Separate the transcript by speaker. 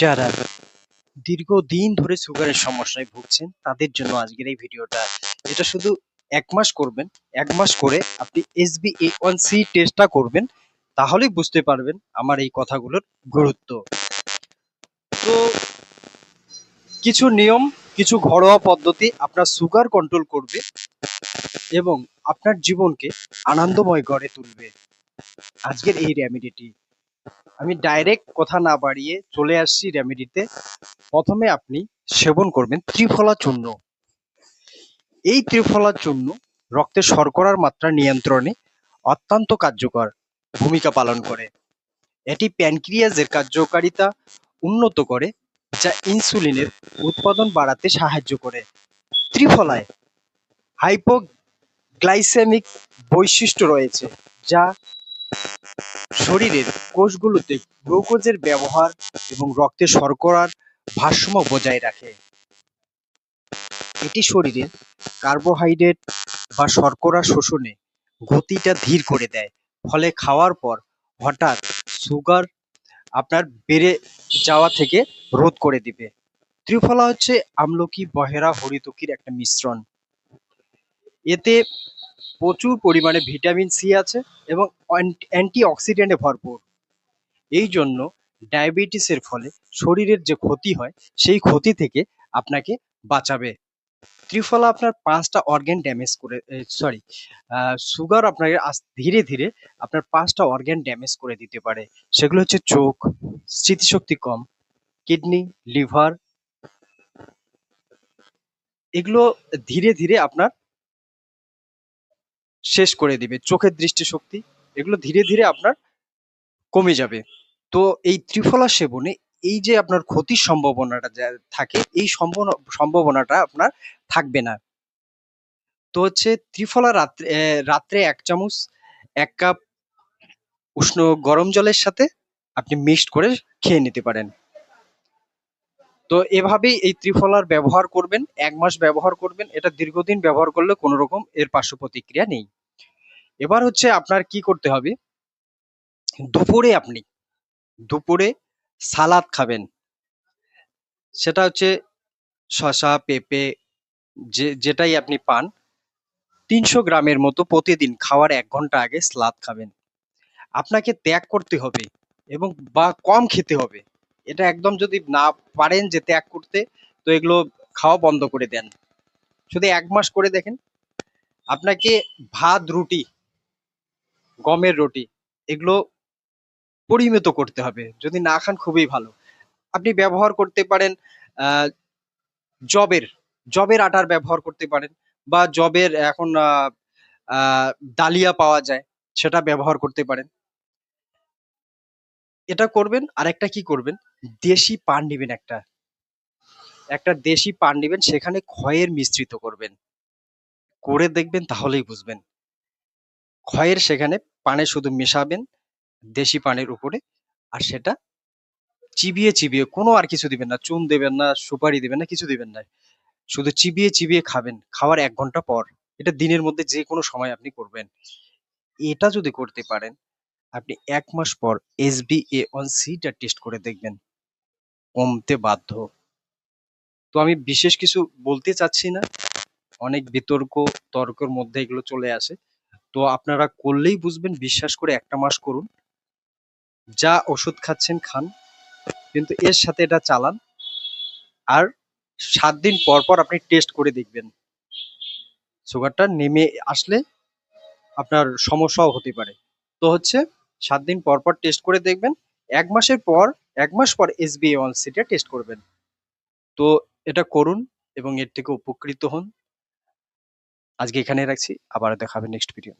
Speaker 1: যারা দীর্ঘদিন ধরে সুগারের সমস্যায় ভুগছেন তাদের জন্য আজকের এই ভিডিওটা। এটা শুধু ১ মাস করবেন। ১ মাস করে আপনি HbA1c টেস্টটা করবেন। তাহলেই বুঝতে পারবেন আমার এই কথাগুলোর গুরুত্ব। তো কিছু নিয়ম, কিছু ঘরোয়া পদ্ধতি আপনার সুগার কন্ট্রোল করবে এবং আপনার জীবনকে আনন্দময় গড়ে তুলবে। আজকের এই রেমেডিটি আমি ডাইরেক্ট কথা না বাড়িয়ে চলে আসছি রেমেডিতে। প্রথমে আপনি সেবন করবেন ত্রিফলা চূর্ণ। এই ত্রিফলা চূর্ণ রক্তে শর্করার মাত্রা নিয়ন্ত্রণে অত্যন্ত কার্যকর ভূমিকা পালন করে। এটি প্যানক্রিয়াসের কার্যকারিতা উন্নত করে, যা ইনসুলিনের উৎপাদন বাড়াতে সাহায্য করে। ত্রিফলায় হাইপোগ্লাইসেমিক বৈশিষ্ট্য রয়েছে, যা শরীরের কোষগুলোতে গ্লুকোজের ব্যবহার এবং রক্তে শর্করার ভারসাম্য বজায় রাখে। এটি শরীরের কার্বোহাইড্রেট বা শর্করা শোষণে গতিটা ধীর করে দেয়, ফলে খাওয়ার পর হঠাৎ সুগার আপনার বেড়ে যাওয়া থেকে রোধ করে দিবে। ত্রিফলা হচ্ছে আমলকি, বহেরা, হরিতকির একটা মিশ্রণ। এতে প্রচুর পরিমাণে ভিটামিন সি আছে এবং অ্যান্টিঅক্সিডেন্টে ভরপুর। এই জন্য ডায়াবেটিসের ফলে শরীরের যে ক্ষতি হয় সেই ক্ষতি থেকে আপনাকে বাঁচাবে। ত্রিফলা আপনার 5টা অর্গান ড্যামেজ করে, সুগার আপনাকে ধীরে ধীরে আপনার 5টা অর্গান ড্যামেজ করে দিতে পারে। সেগুলো হচ্ছে চোখ, স্মৃতিশক্তি কম, কিডনি, লিভার। এগুলো ধীরে ধীরে আপনার শেষ করে দিবে। চোখের দৃষ্টিশক্তি, এগুলো ধীরে ধীরে আপনার কমে যাবে। তো এই ত্রিফলা সেবনে এই যে আপনার ক্ষতির সম্ভাবনাটা যা থাকে, এই সম্ভাবনাটা আপনার থাকবে না। তো হচ্ছে ত্রিফলা রাত্রে 1 চামচ 1 কাপ উষ্ণ গরম জলের সাথে আপনি মিক্সড করে খেয়ে নিতে পারেন। তো এভাবেই এই ত্রিফলার ব্যবহার করবেন, 1 মাস ব্যবহার করবেন। এটা দীর্ঘদিন ব্যবহার করলে কোনো রকম এর পার্শ্ব প্রতিক্রিয়া নেই। এবার হচ্ছে আপনার কি করতে হবে, দুপুরে সালাদ খাবেন। সেটা হচ্ছে শসা, পেঁপে, যেটাই আপনি পান, 300 গ্রামের মতো প্রতিদিন খাওয়ার 1 ঘন্টা আগে সালাদ খাবেন। আপনাকে ত্যাগ করতে হবে এবং বা কম খেতে হবে। এটা একদম যদি না পারেন যে ত্যাগ করতে, তো এগুলো খাওয়া বন্ধ করে দেন। শুধু 1 মাস করে দেখেন। আপনাকে ভাত, রুটি, গমের রুটি এগুলো পরিমিত করতে হবে। যদি না খান খুবই ভালো। আপনি ব্যবহার করতে পারেন আহ জবের জবের আটার ব্যবহার করতে পারেন, বা জবের এখন আহ ডালিয়া পাওয়া যায়, সেটা ব্যবহার করতে পারেন। এটা করবেন। আর একটা কি করবেন, দেশি পান নিবেন। একটা দেশি পান নিবেন, সেখানে খয়ের মিশ্রিত করবেন। করে দেখবেন, তাহলেই বুঝবেন। খয়ের সেখানে পানে শুধু মেশাবেন দেশি পানের উপরে, আর সেটা চিবিয়ে চিবিয়ে, কোনো আর কিছু দিবেন না, চুন দেবেন না, সুপারি দিবেন না, কিছু দিবেন না। শুধু চিবিয়ে চিবিয়ে খাবেন খাওয়ার 1 ঘন্টা পর। এটা দিনের মধ্যে যে কোনো সময় আপনি করবেন। এটা যদি করতে পারেন, আপনি 1 মাস পর HbA1c টা টেস্ট করে দেখবেন, কমতে বাধ্য। তো আমি বিশেষ কিছু বলতে চাচ্ছি না, অনেক বিতর্ক তর্কের মধ্যে এগুলো চলে আসে। তো আপনারা করলেই বুঝবেন। বিশ্বাস করে 1টা মাস করুন, যা ওষুধ খাচ্ছেন খান, কিন্তু এর সাথে এটা চালান। আর 7 দিন পর পর আপনি টেস্ট করে দেখবেন। সুগারটা নেমে আসলে আপনার সমস্যাও হতে পারে। তো হচ্ছে 7 দিন পর পর টেস্ট করে দেখবেন। 1 মাসের পর 1 মাস পর HbA1c টা টেস্ট করবেন। তো এটা করুন এবং এর থেকে উপকৃত হন। আজকে এখানে রাখছি। আবার দেখা হবে নেক্সট ভিডিও।